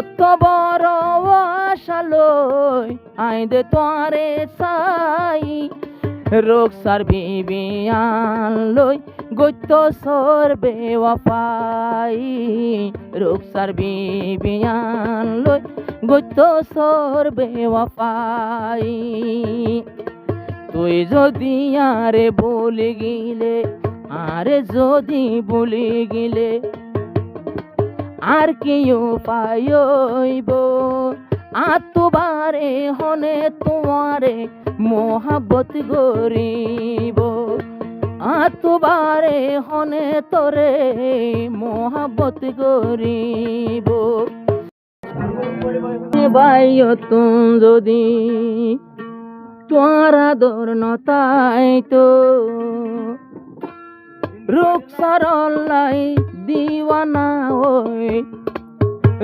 কত বড় আশালই আইদে তোরে চাই রোকসার বিবিয়ান লই গইত সর বেওয়াফাই রোকসার বিবিয়ান লই গইত সর বেওয়াফাই তুই যদি আরে বলে গিলে আরে যদি বলে গিলে আর কি উপায় হইব আতুবারে হনে তোমারে মোহাব্বত গরিব আতুবারে হনে তোরে মোহাব্বত গরিব ভাইও তুম যদি তোমার আদর নতাই তো রোকসার লাই দিওয়ানা ওই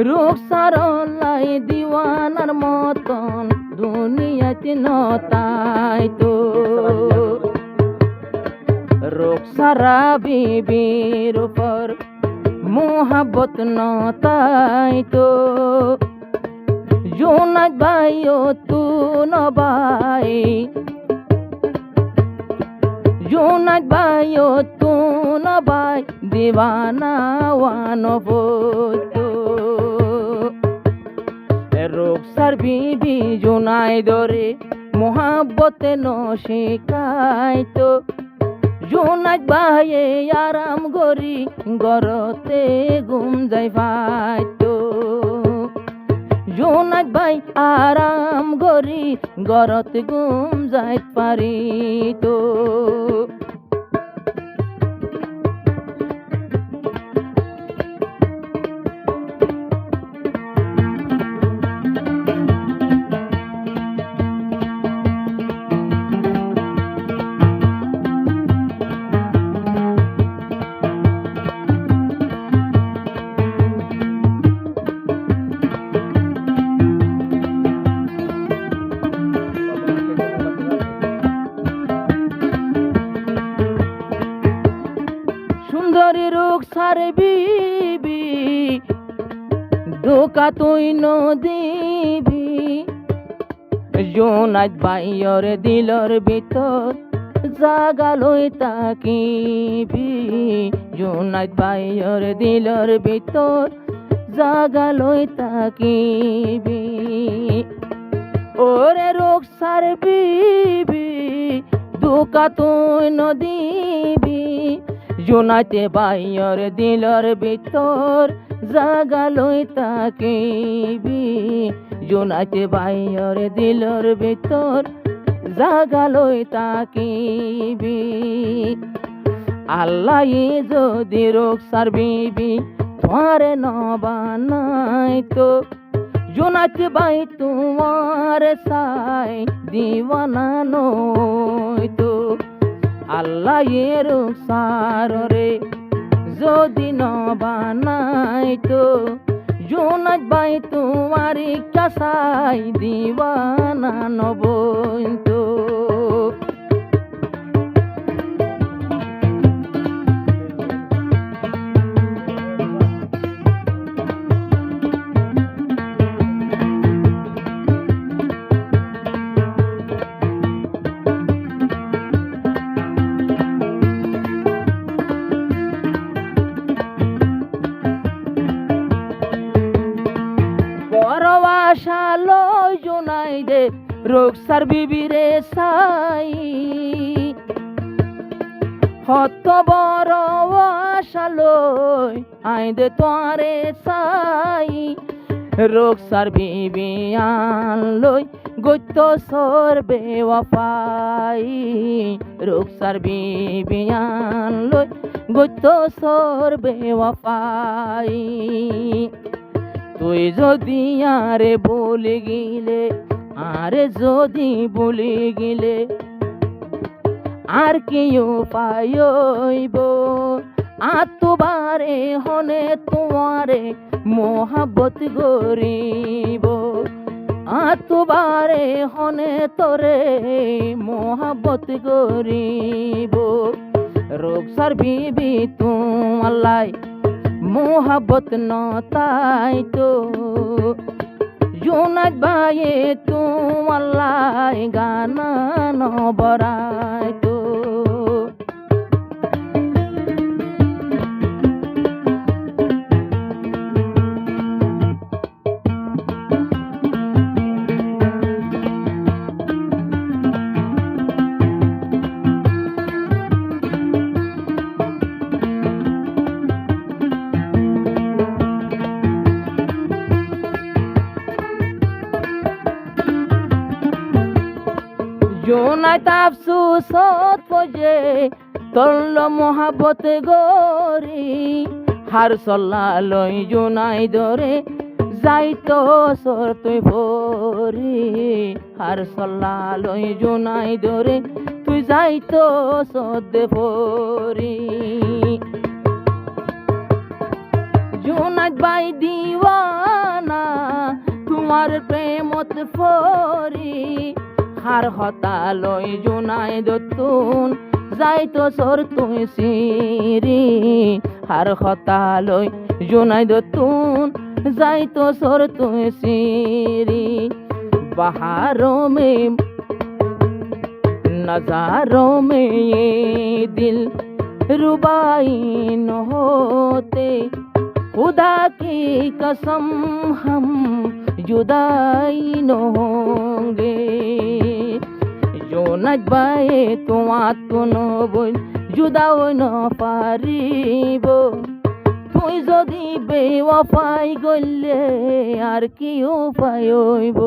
রোকসার লাই দিওয়ানার মতন দুনিয়াতে নতাই তো রোকসারা বিবির উপর মোহাব্বত নতাই তো জোনাক ভাইও তু নবাই জোনাক ভাইও তু নবাই দিবানা ওয়ানো বইতো রোকসার বিবি জোনাই দরে মোহাব্বতে ন শিকাইতো জোনাক ভাইয়ে আরাম গরি গরতে ঘুম যাই ভাইতো জোনাক ভাই আরাম গরি গরতে ঘুম যাই পারিতো সুন্দরী রোকসার বিবি ধোকা তুই নদিবি জোনাক ভাইয়র দিলর ভিতর জাগা লই তাকিবি জোনাক ভাইয়র দিলর ভিতর জাগা লই তাকিবি ওরে রোকসার বিবি ধোকা তুই নদিবি জোনাতে ভাইয়র দিলর ভিতর জাগা লই তাকিবি জোনাতে ভাইয়র দিলর ভিতর জাগা লই তাকিবি আল্লাহ যদি রোকসার বিবি তোমারে নবানাই তো জোনাতে ভাই তোমার সাই দিওয়ানা নইতো আল্লাহ রোকসার রে যদি নবানাই তো জোনাক ভাই তোমার কাসাই দিওয়ানা নবইতো আশা লই জোনাই দে রোকসার বিবিরে সাই হত বড় আশা লই আইদে তোরে চাই রোকসার বিবিয়ান লই গইত সর বেওয়াফাই রোকসার বিবিয়ান লই গইত সর বেওয়াফাই তুই যদি আরে বলে গিলে আরে যদি বলে গিলে আর কি উপায় হইব আতুবারে হনে তোমারে মোহাব্বত গরিব আতুবারে হনে তোরে মোহাব্বত গরিব রোকসার বিবি তোমার লাই মোহাবত ন তাই তো জুনাইদ ভাইয়ে তোমাল্লাই গানা নবরাই তো জুনাইদ আফসোসত পজে তল্ল মোহাবত গরি হার সল্লা লই জুনাইদরে যাইতো সর তুই ভরি হার সল্লা লই জুনাইদরে তুই যাইতো সদে ভরি জুনাইদ ভাই দিওয়ানা তোমার প্রেমত ফরি হার হতা লই জুনাইদ তুন যাইতো সর তুই সিরি হার হতা লই জুনাইদ তুন যাইতো সর তুই সিরি বাহারোं में नजारों में ये दिल रुबाई न होते खुदा की कसम हम जुदाई न होंगे জুনাইদ ভাইয়ে তোমার কোনো বই জুদাও ন পারিব তুই যদি বেওয়াফাই গইলে আর কি উপায় হইব